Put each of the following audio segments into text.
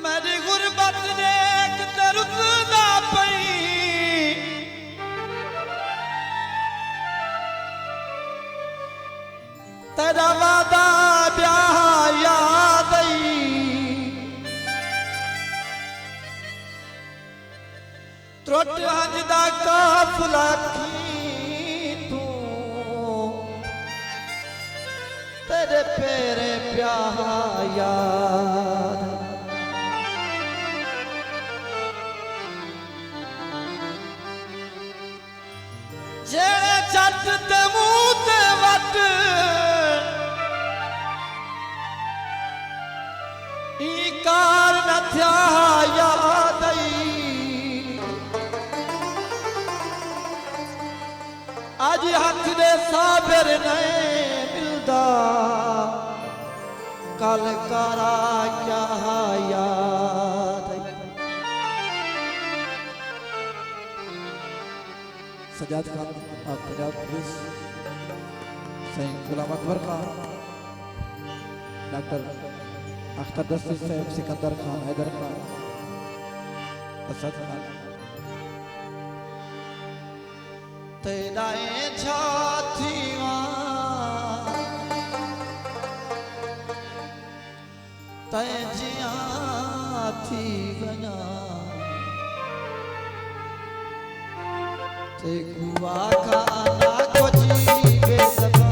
मेरी गुरबत ने एक दर्द ना पई तेरा वादा ब्याह याद आई त्रुट हंज दा काफला की तू तेरे पेरे ब्याह याद जेड़े जट ते मुंह ते वट कार न थिया याद आई अज हथ दे साबिर नहीं मिलदा कल करा क्या याद आई। सजाद खान आप पंजाब पुलिस सही गुलाम अकबर खान डॉक्टर अख्तर दस्ती साहब सिकंदर खान हैदर खान असद खान तेरा छाती तय जिया थी बना ते गुआ खाना कोची बेसबा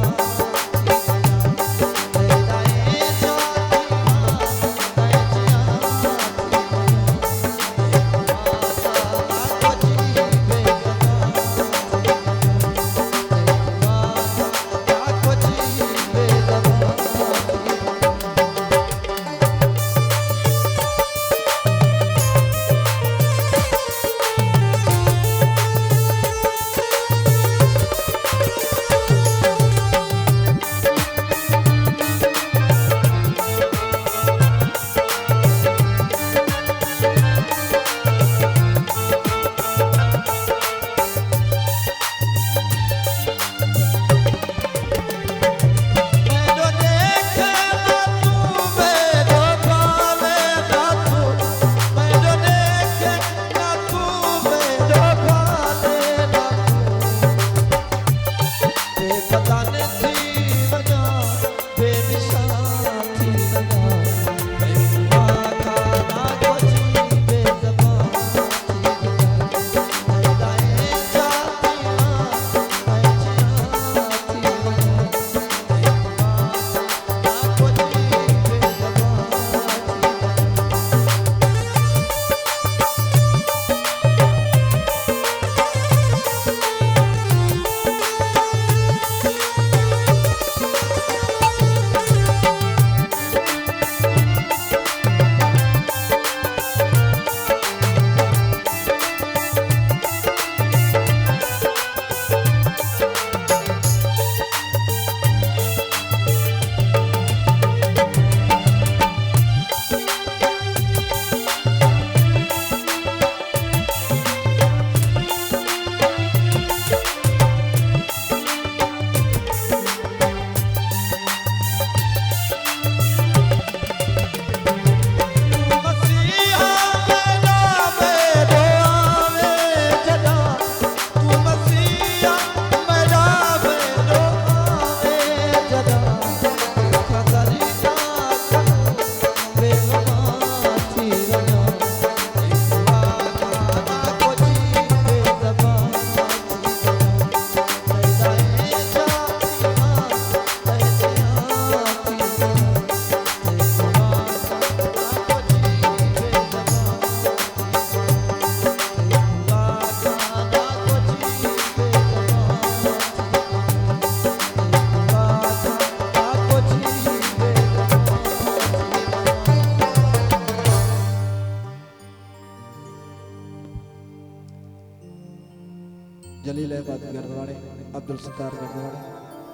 जलील अहमद गरदवाड़े, अब्दुल सत्तार गरदवाड़े,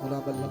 गुलाम अल्लाह